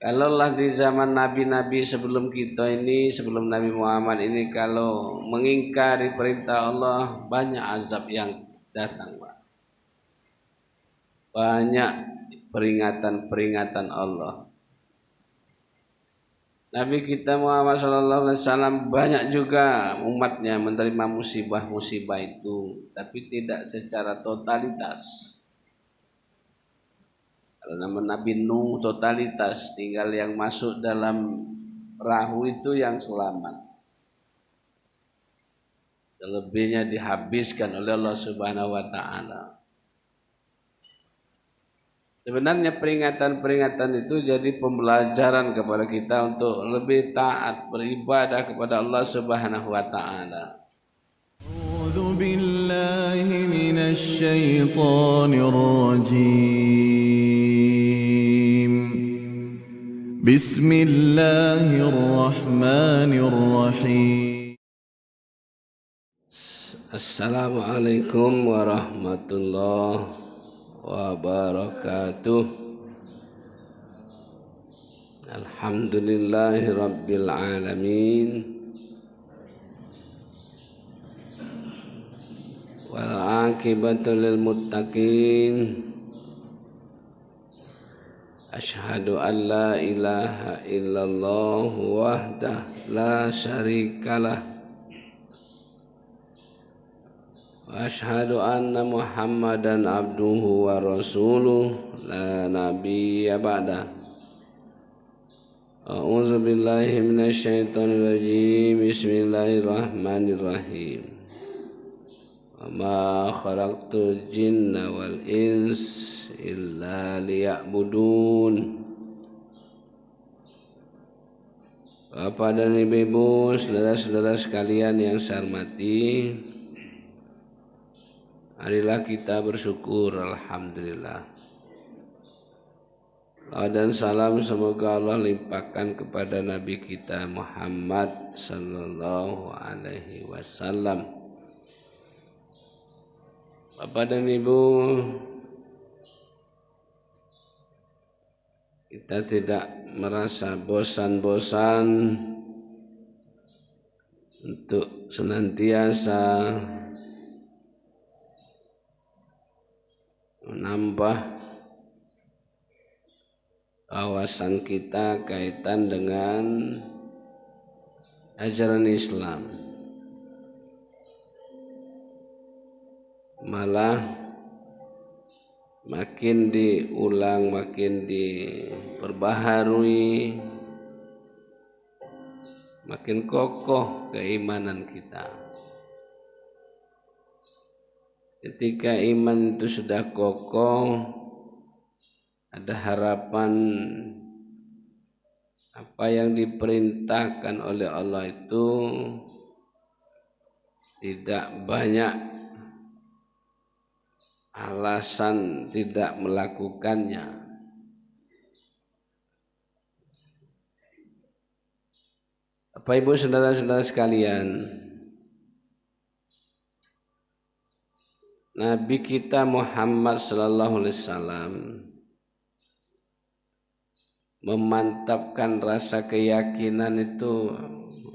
Kalaulah di zaman nabi-nabi sebelum kita ini, sebelum Nabi Muhammad ini, kalau mengingkari perintah Allah, banyak azab yang datang, Pak. Banyak peringatan-peringatan Allah. Nabi kita Muhammad SAW banyak juga umatnya menerima musibah-musibah itu, tapi tidak secara totalitas. Kalau nama Nabi Nuh totalitas, tinggal yang masuk dalam perahu itu yang selamat. Selebihnya dihabiskan oleh Allah Subhanahu wa taala. Sebenarnya peringatan-peringatan itu jadi pembelajaran kepada kita untuk lebih taat beribadah kepada Allah Subhanahu wa taala. A'udzu billahi minasy syaithanir rajim. Bismillahirrahmanirrahim. Assalamualaikum warahmatullahi wabarakatuh. Alhamdulillahi rabbil alamin. Wal aqibatu lil muttaqin. Asyhadu an la ilaha illallah wahdah la syarikalah. Wa asyhadu anna Muhammadan abduhu wa rasuluh la nabiyya ba'da. A'udzu billahi minasy syaithanir rajim. Bismillahirrahmanirrahim. Wa ma khalaqtul jinna wal ins illa liya'budun. Bapak dan Ibu, saudara-saudara sekalian yang saya hormati, marilah kita bersyukur, alhamdulillah. Doa dan salam semoga Allah limpahkan kepada Nabi kita Muhammad sallallahu alaihi wasallam. Bapak dan Ibu, kita tidak merasa bosan-bosan untuk senantiasa menambah wawasan kita kaitan dengan ajaran Islam. Malah makin diulang, makin diperbaharui, makin kokoh keimanan kita. Ketika iman itu sudah kokoh, ada harapan apa yang diperintahkan oleh Allah itu tidak banyak alasan tidak melakukannya. Bapak Ibu saudara-saudara sekalian, Nabi kita Muhammad sallallahu alaihi wasallam memantapkan rasa keyakinan itu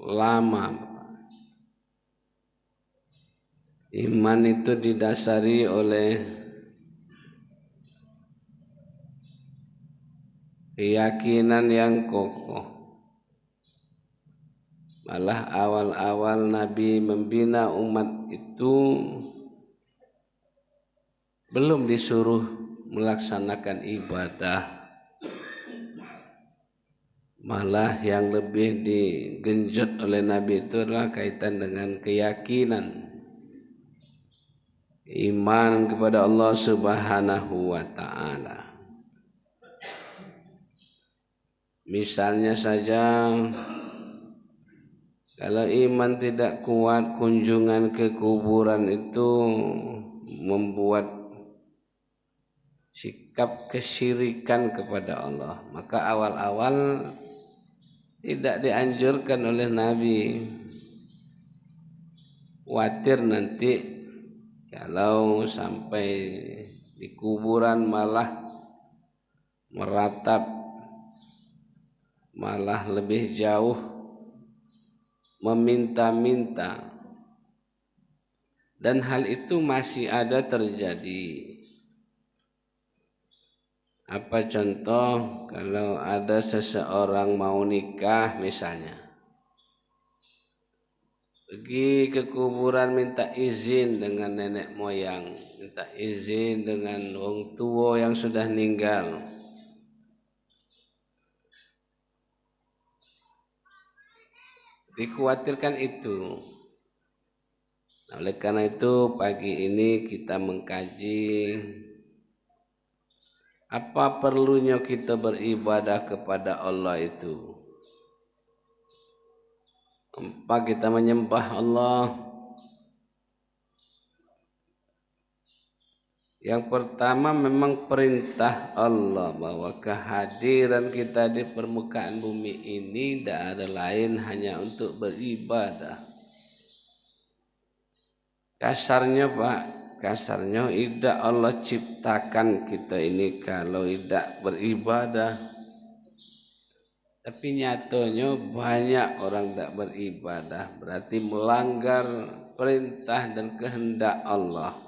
lama. Iman itu didasari oleh keyakinan yang kokoh. Malah awal-awal Nabi membina umat itu belum disuruh melaksanakan ibadah. Malah yang lebih digenjot oleh Nabi itu adalah kaitan dengan keyakinan. Iman kepada Allah Subhanahu wa taala. Misalnya saja, kalau iman tidak kuat, kunjungan ke kuburan itu membuat sikap kesyirikan kepada Allah. Maka awal-awal tidak dianjurkan oleh Nabi. Khawatir nanti kalau sampai di kuburan malah meratap malah lebih jauh meminta-minta, dan hal itu masih ada terjadi. Apa contoh? Kalau ada seseorang mau nikah misalnya, pergi ke kuburan minta izin dengan nenek moyang, minta izin dengan wong tua yang sudah meninggal. Dikhawatirkan itu. Oleh karena itu pagi ini kita mengkaji apa perlunya kita beribadah kepada Allah itu. Apa kita menyembah Allah? Yang pertama memang perintah Allah bahwa kehadiran kita di permukaan bumi ini tidak ada lain hanya untuk beribadah. Kasarnya Pak, kasarnya tidak Allah ciptakan kita ini kalau tidak beribadah. Tapi nyatanya banyak orang tidak beribadah, berarti melanggar perintah dan kehendak Allah.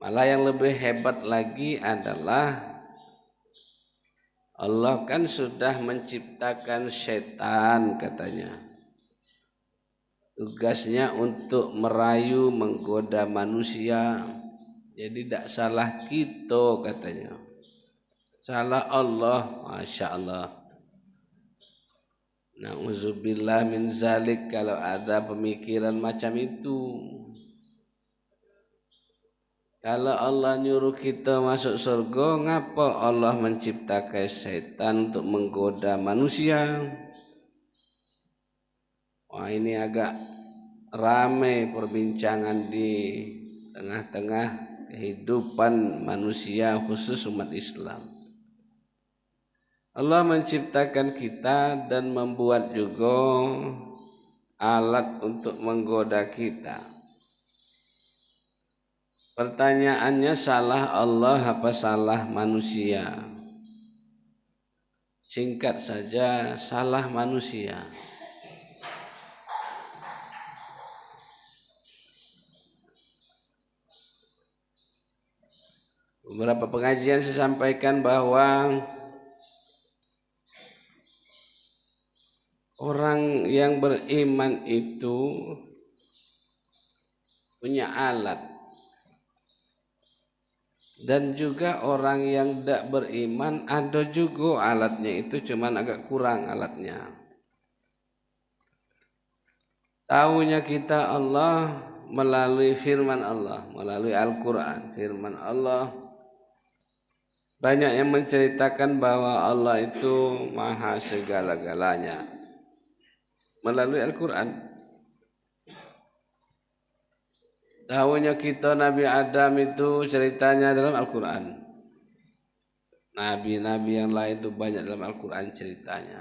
Malah yang lebih hebat lagi adalah Allah kan sudah menciptakan setan katanya. Tugasnya untuk merayu, menggoda manusia. Jadi tidak salah kita katanya. Salah Allah, Masya Allah. Na'udzubillah min zalik kalau ada pemikiran macam itu. Kalau Allah nyuruh kita masuk surga, ngapa Allah menciptakan setan untuk menggoda manusia? Wah, ini agak ramai perbincangan di tengah-tengah kehidupan manusia khusus umat Islam. Allah menciptakan kita dan membuat juga alat untuk menggoda kita. Pertanyaannya, salah Allah apa salah manusia? Singkat saja, salah manusia. Beberapa pengajian saya sampaikan bahwa orang yang beriman itu punya alat, dan juga orang yang tidak beriman ada juga alatnya, itu cuman agak kurang alatnya. Tahunya kita Allah melalui firman Allah, melalui Al-Quran. Firman Allah banyak yang menceritakan bahwa Allah itu maha segala-galanya melalui Al-Quran. Tahunya kita Nabi Adam itu ceritanya dalam Al-Quran. Nabi-nabi yang lain itu banyak dalam Al-Quran ceritanya.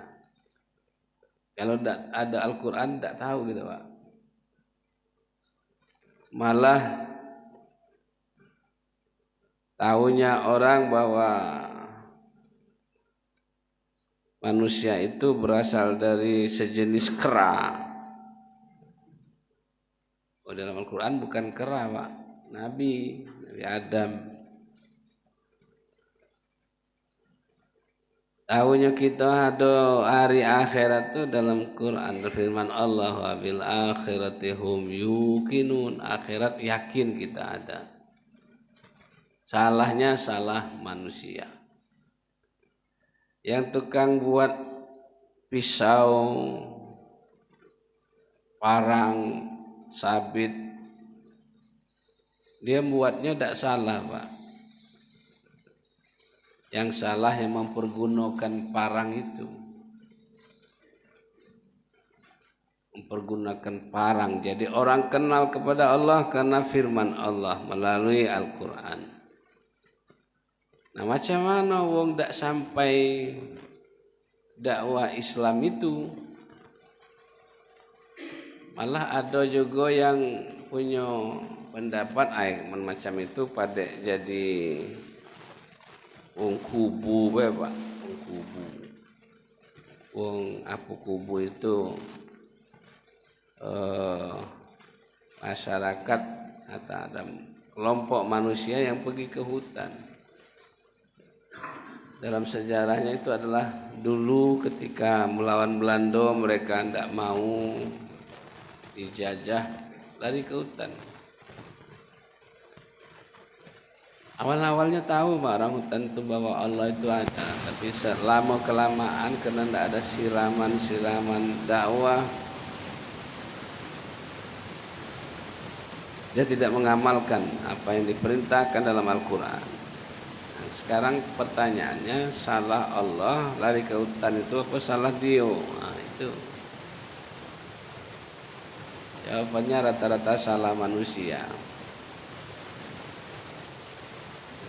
Kalau tidak ada Al-Quran tidak tahu gitu Pak. Malah tahunya orang bahwa manusia itu berasal dari sejenis kera. Oh, dalam Al-Quran bukan kera Pak, Nabi Adam. Tahunya kita ada hari akhirat itu dalam Quran, firman Allah, wa bil akhirati hum yuqinun, akhirat yakin kita ada. Salahnya salah manusia. Yang tukang buat pisau, parang, sabit, dia buatnya tidak salah Pak. Yang salah yang mempergunakan parang itu. Mempergunakan parang. Jadi orang kenal kepada Allah karena firman Allah melalui Al-Quran. Nah, macam mana wong tidak sampai dakwah Islam itu? Malah ada juga yang punya pendapat macam itu pada jadi Wong kubu bae Pak, wong kubu. Wong apa kubu itu masyarakat atau ada kelompok manusia yang pergi ke hutan. Dalam sejarahnya itu adalah dulu ketika melawan Belanda mereka tidak mau dijajah, lari ke hutan. Awal-awalnya tahu orang hutan itu bahwa Allah itu ada, tapi selama kelamaan karena tidak ada siraman dakwah, dia tidak mengamalkan apa yang diperintahkan dalam Al-Quran. Nah, sekarang pertanyaannya, salah Allah lari ke hutan itu apa salah dia? Nah, itu jawabannya rata-rata salah manusia.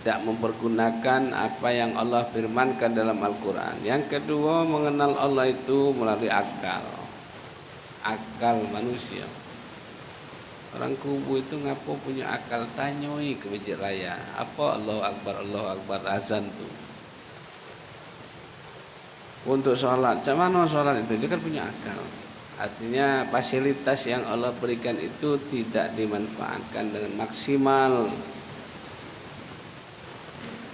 Tidak mempergunakan apa yang Allah firmankan dalam Al-Quran. Yang kedua, mengenal Allah itu melalui akal manusia. Orang kubu itu ngapo punya akal, tanyoi ke masjid raya apa Allahu Akbar azan tuh untuk sholat. Macam mana sholat itu? Dia kan punya akal. Artinya fasilitas yang Allah berikan itu tidak dimanfaatkan dengan maksimal,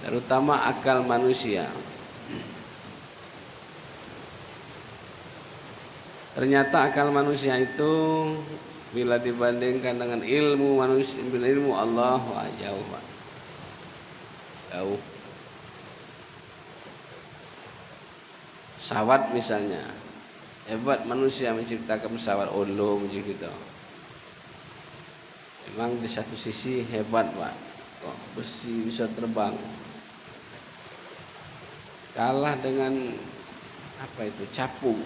terutama akal manusia. Ternyata akal manusia itu bila dibandingkan dengan ilmu manusia, ilmu Allah, wah jauh Pak. Jauh. Pesawat misalnya, hebat manusia menciptakan pesawat ulung gitu. Memang di satu sisi hebat Pak, kok besi bisa terbang. Kalah dengan apa itu, capung.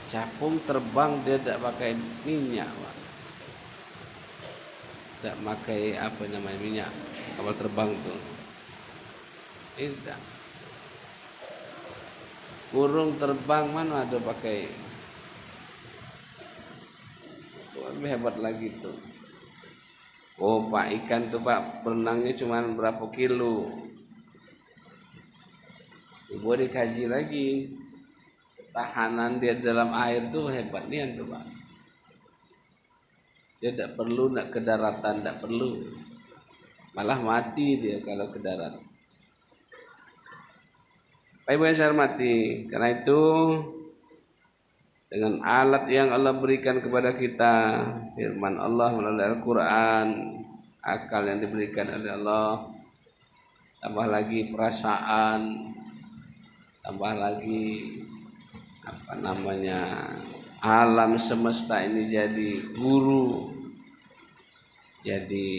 Capung terbang dia tidak pakai minyak Pak. Tidak pakai apa namanya minyak kapal terbang tuh. Tidak. Burung terbang mana ada pakai. Lebih hebat lagi tuh. Oh Pak, ikan tuh Pak berenangnya cuma berapa kilo. Ibu dikaji lagi. Tahanan dia dalam air tuh hebat nih tuh Pak. Dia tidak perlu nak ke daratan, tidak perlu. Malah mati dia kalau ke darat. Baik Ibu yang saya hormati, karena itu dengan alat yang Allah berikan kepada kita, firman Allah melalui Al-Quran, akal yang diberikan oleh Allah, tambah lagi perasaan, tambah lagi apa namanya, alam semesta ini jadi guru, jadi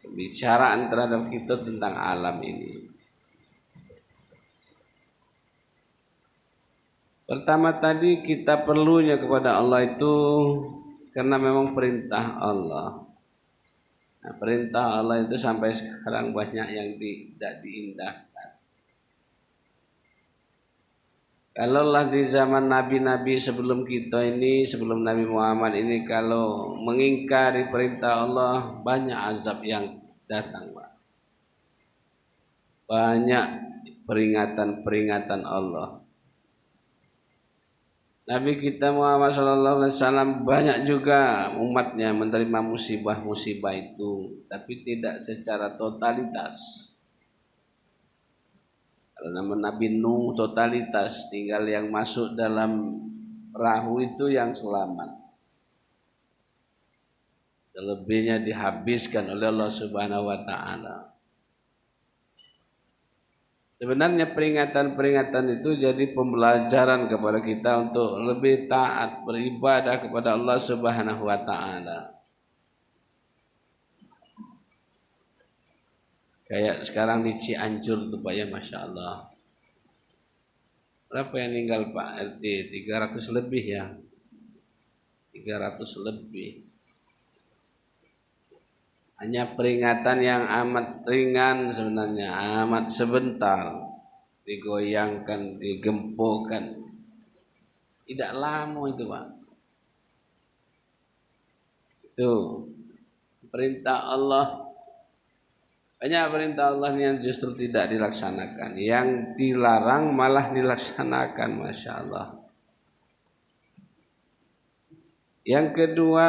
pembicaraan terhadap kita tentang alam ini. Pertama tadi kita perlunya kepada Allah itu karena memang perintah Allah. Nah, perintah Allah itu sampai sekarang banyak yang tidak diindahkan. Kalaulah di zaman nabi-nabi sebelum kita ini, sebelum Nabi Muhammad ini, kalau mengingkari perintah Allah, banyak azab yang datang, Pak. Banyak peringatan-peringatan Allah. Nabi kita Muhammad SAW banyak juga umatnya menerima musibah-musibah itu, tapi tidak secara totalitas. Nama Nabi Nuh totalitas, tinggal yang masuk dalam perahu itu yang selamat. Selebihnya dihabiskan oleh Allah Subhanahu wa taala. Sebenarnya peringatan-peringatan itu jadi pembelajaran kepada kita untuk lebih taat beribadah kepada Allah Subhanahu wa taala. Kayak sekarang di Cianjur tuh Pak ya, Masya Allah. Berapa yang meninggal Pak RT? 300 lebih ya. 300 lebih. Hanya peringatan yang amat ringan sebenarnya, amat sebentar. Digoyangkan, digempokan. Tidak lama itu Pak. Itu perintah Allah Banyak perintah Allah yang justru tidak dilaksanakan, yang dilarang malah dilaksanakan, masya Allah. Yang kedua,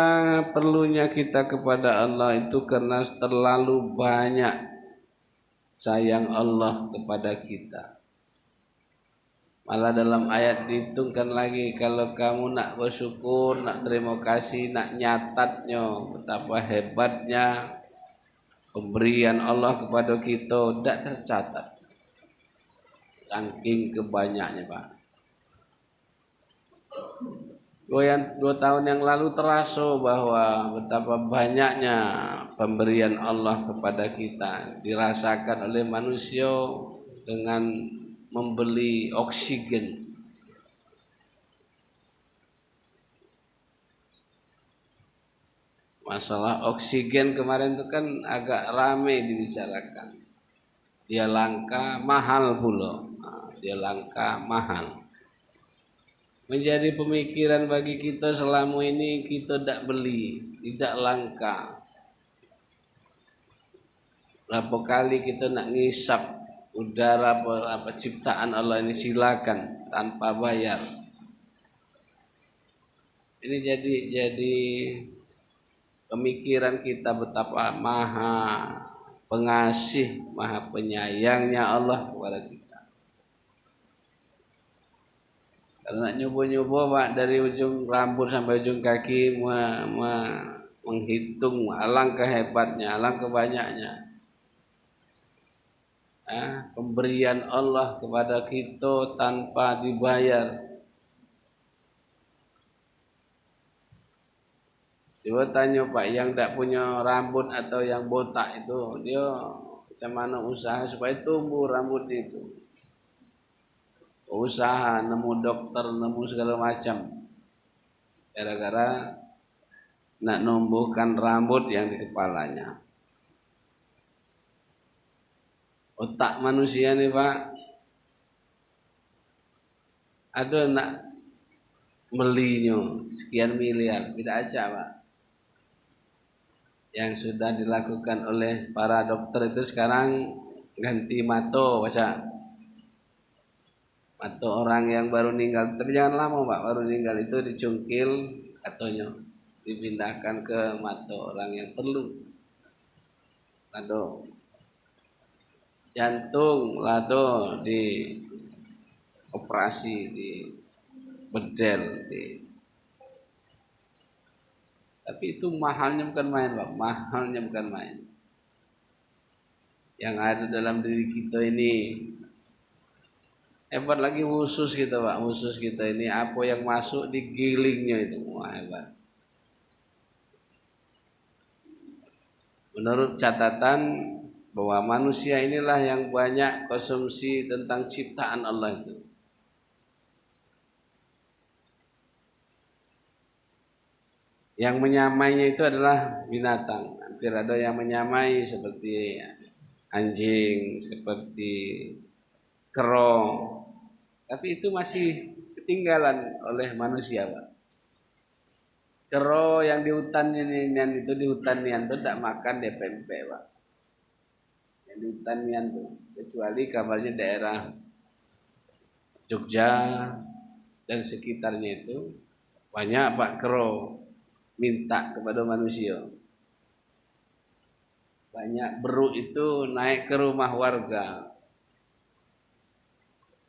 perlunya kita kepada Allah itu karena terlalu banyak sayang Allah kepada kita. Malah dalam ayat dihitungkan lagi, kalau kamu nak bersyukur, nak terima kasih, nak nyatatnya betapa hebatnya pemberian Allah kepada kita, tidak tercatat. Saking kebanyaknya, Pak. Dua tahun yang lalu terasa bahwa betapa banyaknya pemberian Allah kepada kita dirasakan oleh manusia dengan membeli oksigen. Masalah oksigen kemarin itu kan agak ramai dibicarakan. Dia langka, mahal pula. Dia langka, mahal. Menjadi pemikiran bagi kita selama ini kita tidak beli, tidak langka. Berapa kali kita nak ngisap udara apa ciptaan Allah ini, silakan tanpa bayar. Ini jadi pemikiran kita betapa maha pengasih, maha penyayangnya Allah kepada kita. Karena nyoba-nyoba Pak, dari ujung rambut sampai ujung kaki menghitung alangkah hebatnya, alangkah banyaknya pemberian Allah kepada kita tanpa dibayar. Coba tanya Pak, yang tidak punya rambut atau yang botak itu, dia macam mana usaha supaya tumbuh rambut itu? Usaha, nemu dokter, nemu segala macam, gara-gara nak numbuhkan rambut yang di kepalanya. Otak manusia nih Pak, ada nak belinya sekian miliar, tidak aja Pak. Yang sudah dilakukan oleh para dokter itu sekarang ganti mata, baca. Atau orang yang baru meninggal, tapi jangan lama Pak, baru meninggal itu dicungkil katanya, dipindahkan ke mata orang yang perlu. Lado jantung, lado di operasi, di bedel, tapi itu mahalnya bukan main Pak, mahalnya bukan main. Yang ada dalam diri kita ini hebat lagi, khusus kita Pak, khusus kita ini apa yang masuk digilingnya itu, wah hebat. Menurut catatan bahwa manusia inilah yang banyak konsumsi tentang ciptaan Allah itu. Yang menyamainya itu adalah binatang. Hampir ada yang menyamai seperti anjing, seperti kero. Tapi itu masih ketinggalan oleh manusia, Pak. Kero yang di hutan itu, di hutan nian itu tidak makan pempek, Pak. Yang di hutan nian itu, kecuali kabarnya daerah Jogja dan sekitarnya itu banyak Pak kero minta kepada manusia. Banyak beruk itu naik ke rumah warga.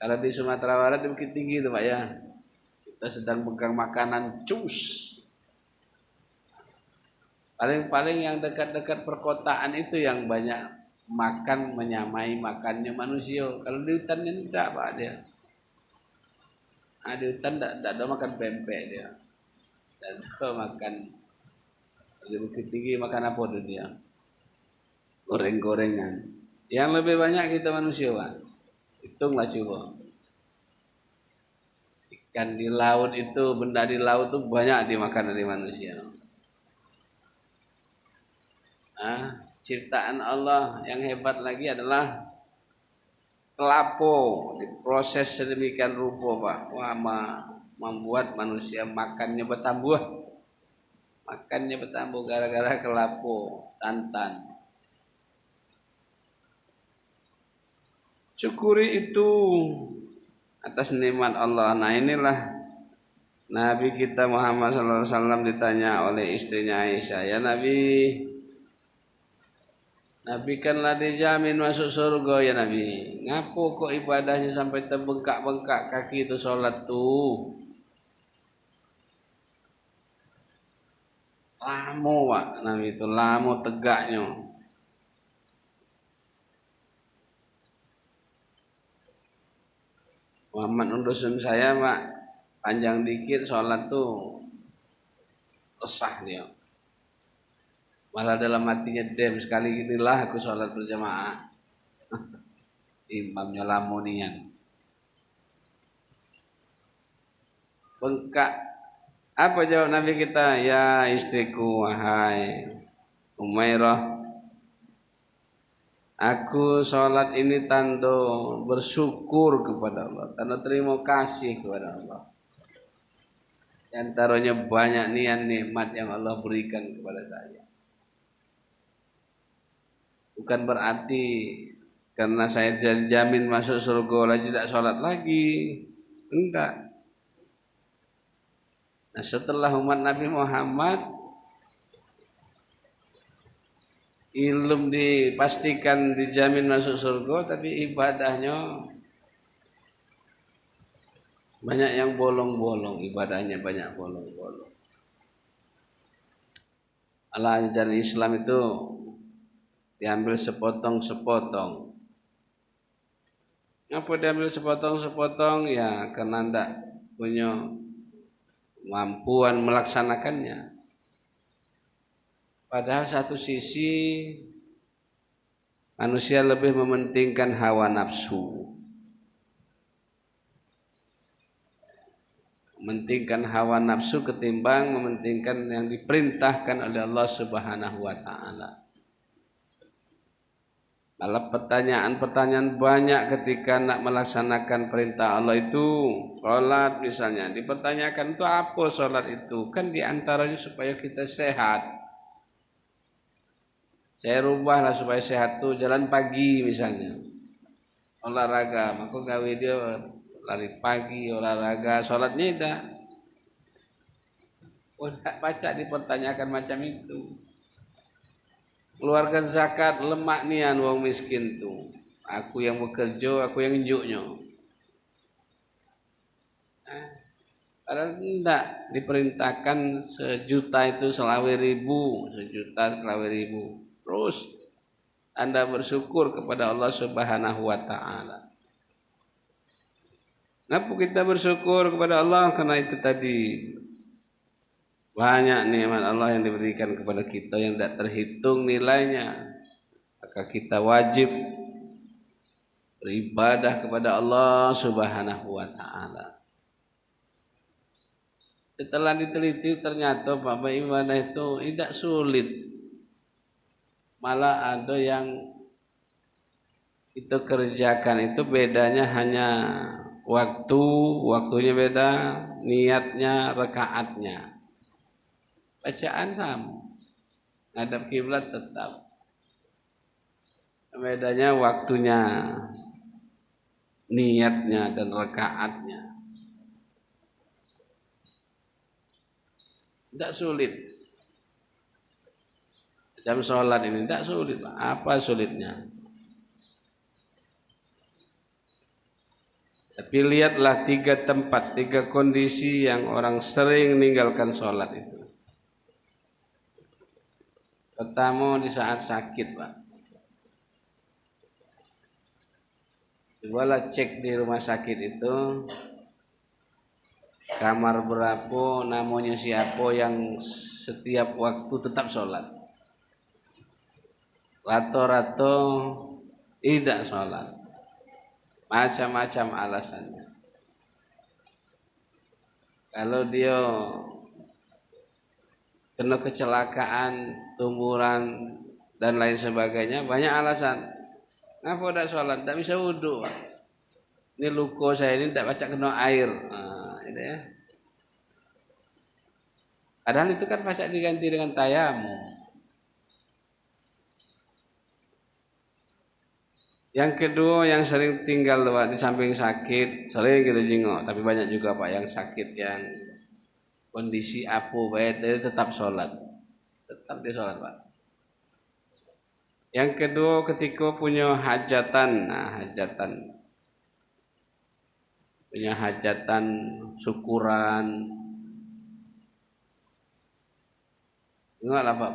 Kalau di Sumatera Barat itu bukit tinggi itu Pak ya. Kita sedang pegang makanan cus. Paling-paling yang dekat-dekat perkotaan itu yang banyak makan, menyamai makannya manusia. Kalau di hutan ini tidak Pak dia. Di hutan tidak ada makan pempek dia. Tidak ada makan. Di bukit tinggi makan apa itu dia? Goreng-gorengan. Yang lebih banyak kita manusia Pak. Hitunglah coba. Ikan di laut itu, benda di laut itu banyak dimakan oleh manusia. Ciptaan Allah yang hebat lagi adalah kelapa, diproses sedemikian rupa Pak. Wah, membuat manusia makannya bertambah. Makannya bertambah gara-gara kelapa, santan. Syukuri itu atas nikmat Allah. Nah inilah Nabi kita Muhammad SAW ditanya oleh istrinya Aisyah, ya Nabi, Nabi kanlah dijamin masuk surga ya Nabi. Ngapo kok ibadahnya sampai terbengkak-bengkak kaki itu sholat tuh? Lama Pak Nabi itu, lama tegaknya. Muhammad undusun saya Pak, panjang dikit sholat tuh resah dia. Malah dalam hatinya dem sekali inilah aku sholat berjamaah. Imamnya lamonian. Bengkak. Apa jawab Nabi kita? Ya istriku wahai Umairah, aku sholat ini tanda bersyukur kepada Allah, tanda terima kasih kepada Allah. Di antaranya banyak nikmat yang Allah berikan kepada saya. Bukan berarti karena saya dijamin masuk surga lagi tidak sholat lagi. Enggak. Nah setelah umat Nabi Muhammad belum dipastikan dijamin masuk surga, tapi ibadahnya banyak yang bolong-bolong, ibadahnya banyak bolong-bolong. Allah ajaran Islam itu diambil sepotong-sepotong. Ngapa diambil sepotong-sepotong? Ya karena tidak punya kemampuan melaksanakannya. Padahal satu sisi manusia lebih mementingkan hawa nafsu. Mementingkan hawa nafsu ketimbang mementingkan yang diperintahkan oleh Allah Subhanahu wa taala. Malah pertanyaan-pertanyaan banyak ketika nak melaksanakan perintah Allah itu, sholat misalnya, dipertanyakan itu apa sholat itu? Kan diantaranya supaya kita sehat. Saya rubahlah supaya sehat tuh jalan pagi misalnya, olahraga, maka gawe dia lari pagi, olahraga, sholatnya tidak. Oh, tidak baca dipertanyakan macam itu. Keluarkan zakat, lemak nian wong miskin tuh. Aku yang bekerja, aku yang injuknya. Padahal tidak diperintahkan sejuta itu selawe ribu, sejuta selawe ribu. Terus Anda bersyukur kepada Allah Subhanahu wa taala. Kenapa kita bersyukur kepada Allah? Karena itu tadi banyak nikmat Allah yang diberikan kepada kita yang tidak terhitung nilainya. Maka kita wajib beribadah kepada Allah Subhanahu wa taala. Setelah diteliti ternyata Bapak ibadah itu tidak sulit. Malah ada yang kita kerjakan itu bedanya hanya waktunya beda, niatnya, rakaatnya. Bacaan sama, ngadap kiblat tetap. Bedanya waktunya, niatnya dan rakaatnya. Tidak sulit. Jam sholat ini tidak sulit. Apa sulitnya? Tapi lihatlah 3 tempat, 3 kondisi yang orang sering meninggalkan sholat itu. Pertama di saat sakit, Pak. Cobalah cek di rumah sakit itu kamar berapa, namanya siapa yang setiap waktu tetap sholat. Rata-rata tidak sholat. Macam-macam alasannya. Kalau dia kena kecelakaan, tumburan dan lain sebagainya, banyak alasan. Kenapa tidak sholat? Tidak bisa wudhu. Ini luka saya ini tidak baca kena air. Nah, itu ya. Padahal itu kan pasti diganti dengan tayamum. Yang kedua yang sering tinggal Pak di samping sakit, sering kita jenguk, tapi banyak juga Pak yang sakit yang kondisi apu baik dia tetap sholat. Tetap dia sholat Pak. Yang kedua ketika punya hajatan, punya hajatan syukuran. Ingatlah Pak,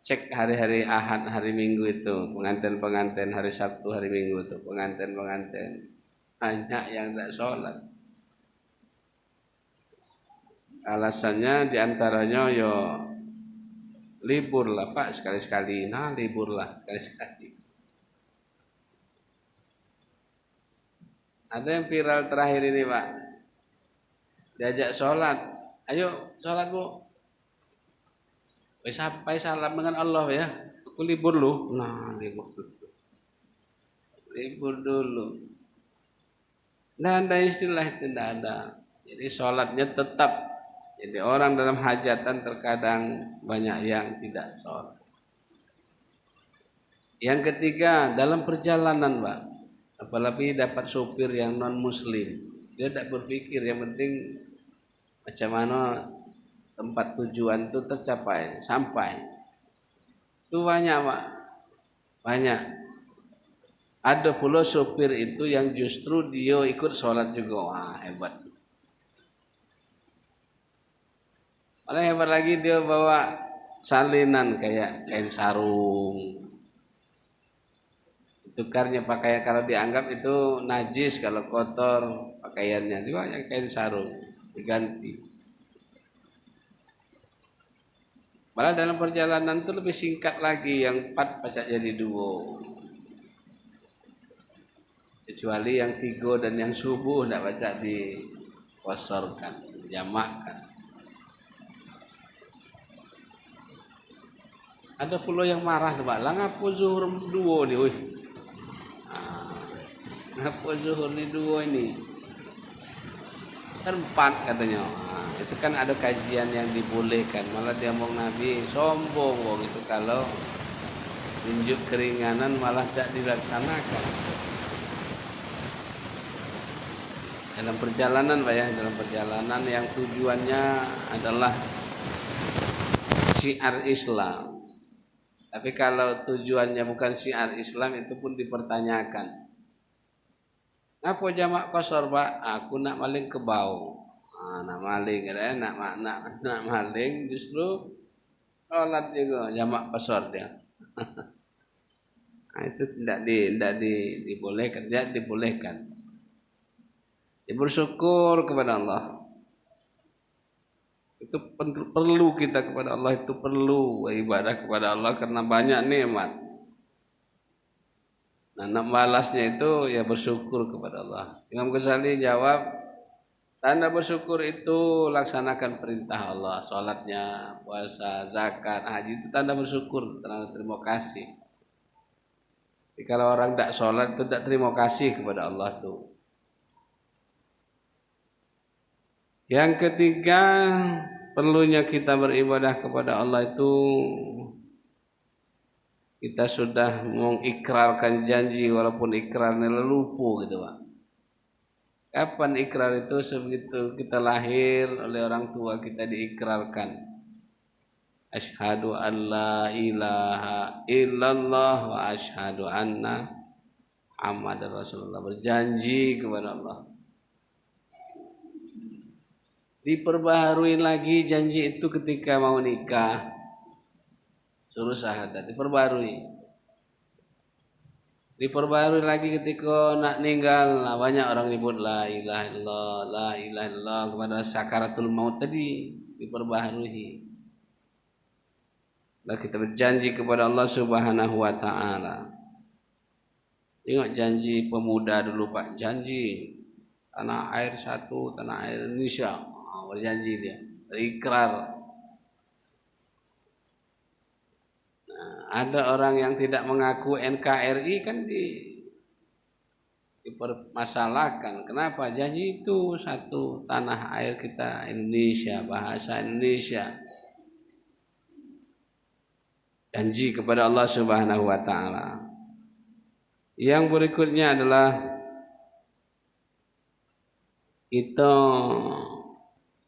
cek hari-hari Ahad, hari Minggu itu, pengantin-pengantin hari Sabtu, hari Minggu itu, pengantin-pengantin banyak yang tidak sholat. Alasannya diantaranya yo libur lah Pak sekali-sekali, libur lah sekali-sekali. Ada yang viral terakhir ini Pak, diajak sholat, ayo sholat Bu. Sampai salam dengan Allah ya. Aku libur lu. Nah, libur dulu. Libur dulu. Tidak ada istilah itu, tidak ada. Jadi sholatnya tetap. Jadi orang dalam hajatan terkadang banyak yang tidak sholat. Yang ketiga, dalam perjalanan Pak. Apalagi dapat sopir yang non muslim. Dia tidak berpikir, yang penting macam mana tempat tujuan itu tercapai, sampai. Itu banyak Pak, banyak. Ada pula sopir itu yang justru dia ikut sholat juga, wah hebat. Malah hebat lagi dia bawa salinan kayak kain sarung. Tukarnya pakaian kalau dianggap itu najis, kalau kotor pakaiannya, dia banyak kain sarung diganti. Malah dalam perjalanan itu lebih singkat lagi, yang 4 pacak jadi 2. Kecuali yang 3 dan yang subuh tidak pacak dikosorkan, dijamakkan. Ada pula yang marah Pak, lah ngapa zuhur 2 nih, wih. Ngapa zuhur nih 2 ini? Kan 4 katanya. Itu kan ada kajian yang dibolehkan, malah dia mau Nabi sombong wong itu kalau tunjuk keringanan malah tidak dilaksanakan. Dalam perjalanan Pak ya, dalam perjalanan yang tujuannya adalah syiar Islam. Tapi kalau tujuannya bukan syiar Islam itu pun dipertanyakan. Ngapa jamak qashar Pak? Aku nak maling ke bau. Nak maling, nak maling justru sholat juga jamak qashar dia. Itu tidak dibolehkan, tidak dibolehkan. Ya, bersyukur kepada Allah. Itu perlu kita kepada Allah, itu perlu ibadah kepada Allah karena banyak nikmat. Nah, nak balasnya itu ya bersyukur kepada Allah. Imam Ghazali jawab, tanda bersyukur itu laksanakan perintah Allah, sholatnya, puasa, zakat, haji itu tanda bersyukur, tanda terima kasih. Jadi kalau orang tidak sholat itu tidak terima kasih kepada Allah tuh. Yang ketiga, perlunya kita beribadah kepada Allah itu kita sudah mengikrarkan janji walaupun ikrarnya lupa gitu Pak. Kapan ikrar itu? Sebegitu kita lahir oleh orang tua kita diikrarkan. Asyhadu an la ilaha illallah wa asyhadu anna Muhammadar Rasulullah. Berjanji kepada Allah. Diperbaharui lagi janji itu ketika mau nikah. Suruh syahadat diperbarui lagi ketika nak meninggal. Banyak orang nyebut la ilaha illallah, la ilaha illallah kepada sakaratul maut tadi diperbaharui. Lalu kita berjanji kepada Allah Subhanahu wa taala. Tengok janji pemuda dulu Pak, janji tanah air satu, tanah air Indonesia. Berjanji dia, berikrar. Ada orang yang tidak mengaku NKRI kan dipermasalahkan. Kenapa? Janji itu satu tanah air kita Indonesia, bahasa Indonesia. Janji kepada Allah Subhanahu wa taala. Yang berikutnya adalah kita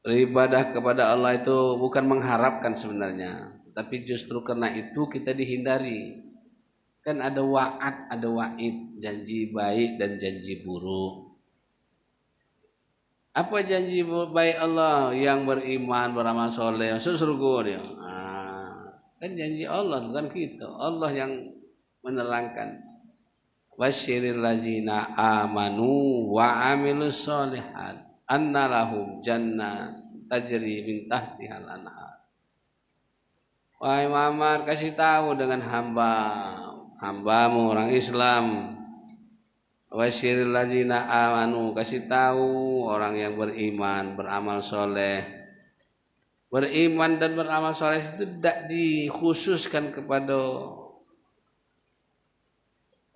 beribadah kepada Allah itu bukan mengharapkan sebenarnya, tapi justru karena itu kita dihindari. Kan ada wa'ad, ada wa'id, janji baik dan janji buruk. Apa janji baik Allah? Yang beriman, beramal soleh, masuk surga dia. Kan janji Allah, bukan kita. Allah yang menerangkan. Wasyiril ladzina amanu wa amilus solihat anna lahum jannah tajri min tahtihal anhar. Wahai Muhammad, kasih tahu dengan hambamu orang Islam. Wasyiril ladzina amanu, kasih tahu orang yang beriman, beramal soleh. Beriman dan beramal soleh itu tidak dikhususkan kepada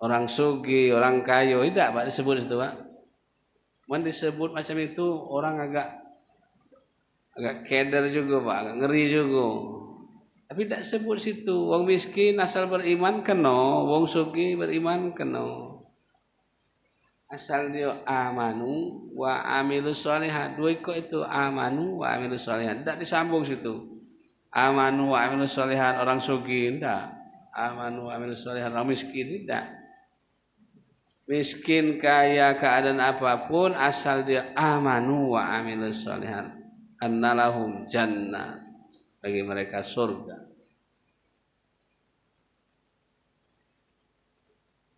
orang sugi, orang kaya, tidak Pak disebut itu Pak. Disebut macam itu orang agak keder juga Pak, agak ngeri juga. Tapi tidak sebut situ. Wong miskin asal beriman kena, wong sugi beriman kena. Asal dia amanu wa amilus sholihat. Dua ikut itu amanu wa amilus sholihat. Tidak disambung situ. Amanu wa amilus sholihat orang sugi tidak. Amanu wa amilus sholihat orang miskin tidak. Miskin kaya keadaan apapun asal dia amanu wa amilus sholihat. Annalahum jannah, bagi mereka surga.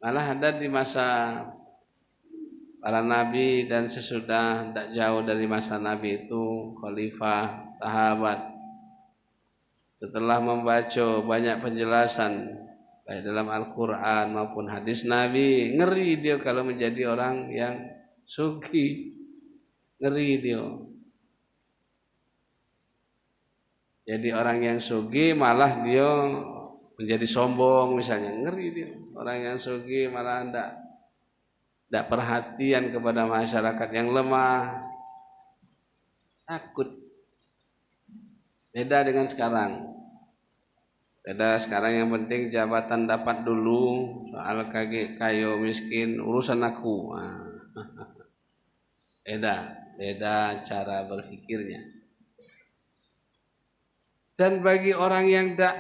Malah ada di masa para nabi dan sesudah tidak jauh dari masa nabi itu khalifah sahabat setelah membaca banyak penjelasan baik dalam Al-Quran maupun hadis Nabi, ngeri dia kalau menjadi orang yang suki, ngeri dia. Jadi orang yang sugi malah dia menjadi sombong misalnya, ngeri dia. Orang yang sugi malah tidak perhatian kepada masyarakat yang lemah, takut. Beda dengan sekarang. Beda sekarang yang penting jabatan dapat dulu, soal kayo miskin urusan aku. Beda cara berpikirnya. Dan bagi orang yang tidak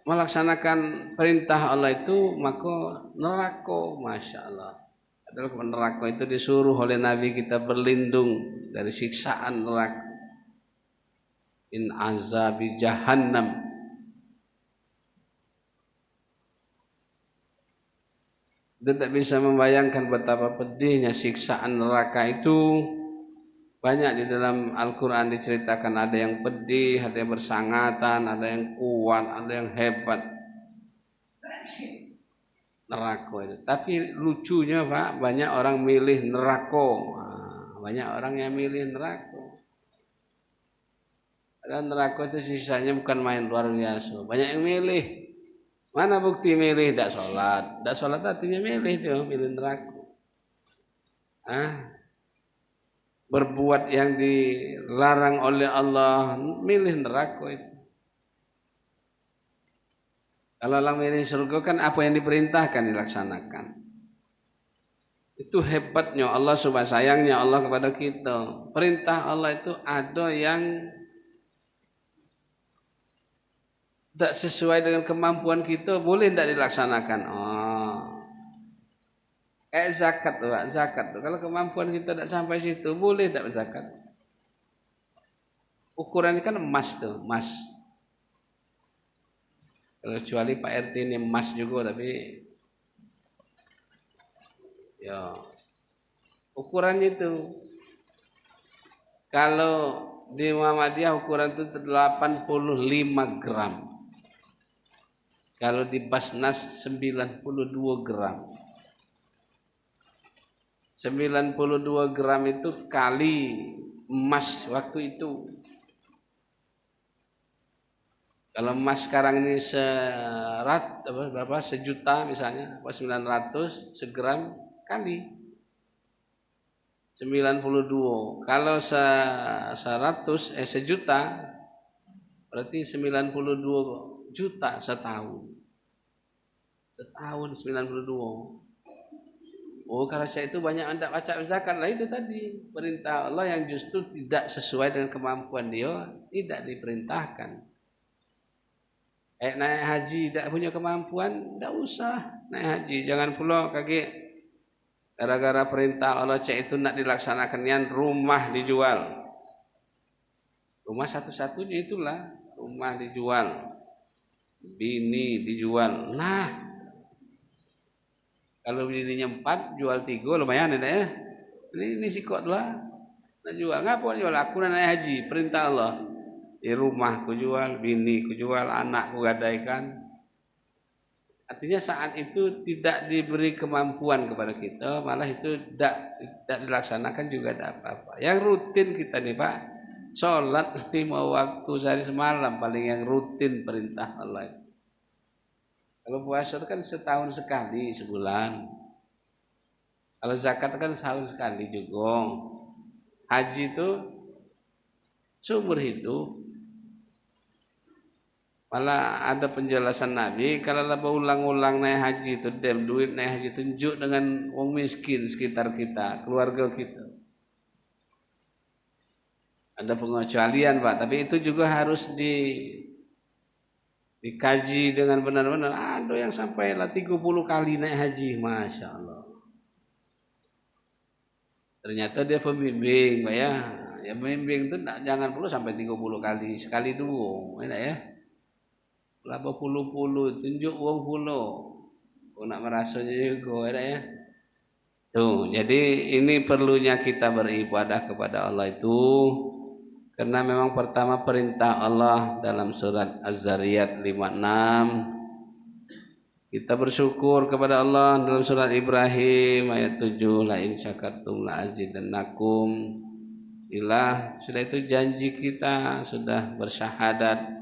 melaksanakan perintah Allah itu, maka neraka, masya Allah. Adalah neraka itu disuruh oleh Nabi kita berlindung dari siksaan neraka. In azabi jahannam. Tidak bisa membayangkan betapa pedihnya siksaan neraka itu. Banyak di dalam Al-Quran diceritakan, ada yang pedih, ada yang bersangatan, ada yang kuat, ada yang hebat. Neraka itu. Tapi lucunya Pak, banyak orang milih neraka. Banyak orang yang milih neraka. Padahal neraka itu sisanya bukan main luar biasa. Banyak yang milih. Mana bukti milih? Tidak sholat. Tidak sholat artinya milih dia, milih neraka. Berbuat yang dilarang oleh Allah, milih neraka itu. Kalau orang milih surga kan apa yang diperintahkan dilaksanakan. Itu hebatnya Allah, subhanahu sayangnya Allah kepada kita. Perintah Allah itu ada yang tidak sesuai dengan kemampuan kita, boleh tidak dilaksanakan. Zakat tuh, zakat tuh. Kalau kemampuan kita tidak sampai situ, boleh tidak zakat. Ukurannya kan emas tuh, emas. Kecuali Pak RT ini emas juga, tapi ya ukurannya itu. Kalau di Muhammadiyah ukuran itu 85 gram. Kalau di Basnas 92 gram. 92 gram itu kali emas waktu itu. Kalau emas sekarang ini sejuta misalnya, 900 segram kali 92. Kalau 100 sejuta berarti 92 juta setahun. Setahun 92. Oh, kalau saya itu banyak hendak baca zakat lah, itu tadi perintah Allah yang justru tidak sesuai dengan kemampuan dia, tidak diperintahkan. Naik haji tidak punya kemampuan, tidak usah naik haji. Jangan pula kaget gara-gara perintah Allah cek itu nak dilaksanakan yang rumah dijual. Rumah satu-satunya itulah rumah dijual, bini dijual. Nah, kalau bininya 4 jual 3 lumayan ya. Ini sikot lah. Nak jual ngapa jual? Aku nak naik haji, perintah Allah. Di rumah ku jual, bini ku jual, anak ku gadaikan. Artinya saat itu tidak diberi kemampuan kepada kita, malah itu tidak dilaksanakan juga tidak apa-apa. Yang rutin kita nih Pak, sholat 5 waktu sehari semalam paling yang rutin perintah Allah. Kalau puasa itu kan setahun sekali sebulan. Kalau zakat kan setahun sekali juga. Haji itu seumur hidup. Malah ada penjelasan Nabi, kalau laba ulang-ulang naik haji itu, dem duit naik haji tunjuk dengan orang miskin sekitar kita, keluarga kita. Ada pengecualian Pak, tapi itu juga harus dikaji dengan benar-benar. Ada yang sampai 30 kali naik haji, Masya Allah. Ternyata dia pembimbing Pak ya. Ya pembimbing itu jangan perlu sampai 30 kali, sekali dulu, enak ya. Laba puluh-puluh, tunjuk uang puluh. Kau nak merasanya juga, enak ya. Tuh, jadi ini perlunya kita beribadah kepada Allah itu. Karena memang pertama perintah Allah dalam surat Az-Zariyat 56. Kita bersyukur kepada Allah dalam surat Ibrahim ayat 7. La in syakartum la azidannakum. Ilah, sudah itu janji kita, sudah bersyahadat.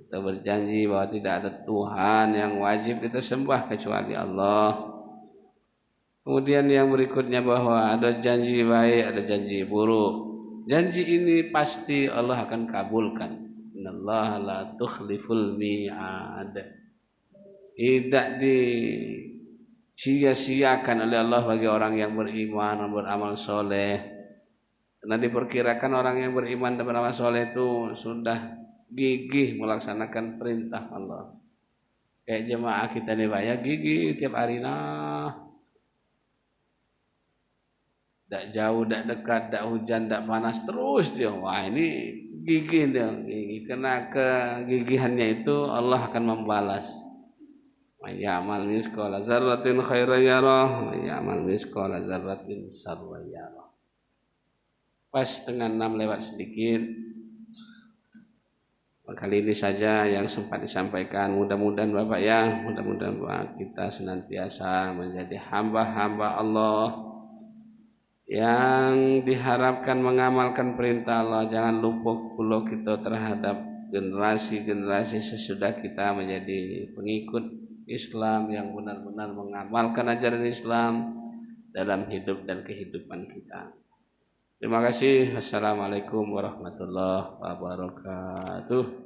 Kita berjanji bahwa tidak ada Tuhan yang wajib kita sembah kecuali Allah. Kemudian yang berikutnya bahwa ada janji baik, ada janji buruk. Janji ini pasti Allah akan kabulkan. Innallaha la tukhliful mi'ad. Tidak disia-siakan oleh Allah bagi orang yang beriman dan beramal soleh. Karena diperkirakan orang yang beriman dan beramal soleh itu sudah gigih melaksanakan perintah Allah. Kayak jemaah kita nih Pak ya, gigih tiap hari tak jauh, tak dekat, tak hujan, tak panas, terus dia. Wah ini gigih dia, gigih. Karena kegigihannya itu Allah akan membalas. Ya'mal misqala dzarratin khairan yarah, ya'mal misqala dzarratin syarran yarah. Pas setengah 6 lewat sedikit. Kali ini saja yang sempat disampaikan. Mudah-mudahan Bapak ya, mudah-mudahan Bapak kita senantiasa menjadi hamba-hamba Allah yang diharapkan mengamalkan perintah Allah. Jangan lupa pula kita terhadap generasi-generasi sesudah kita menjadi pengikut Islam yang benar-benar mengamalkan ajaran Islam dalam hidup dan kehidupan kita. Terima kasih. Assalamualaikum warahmatullahi wabarakatuh.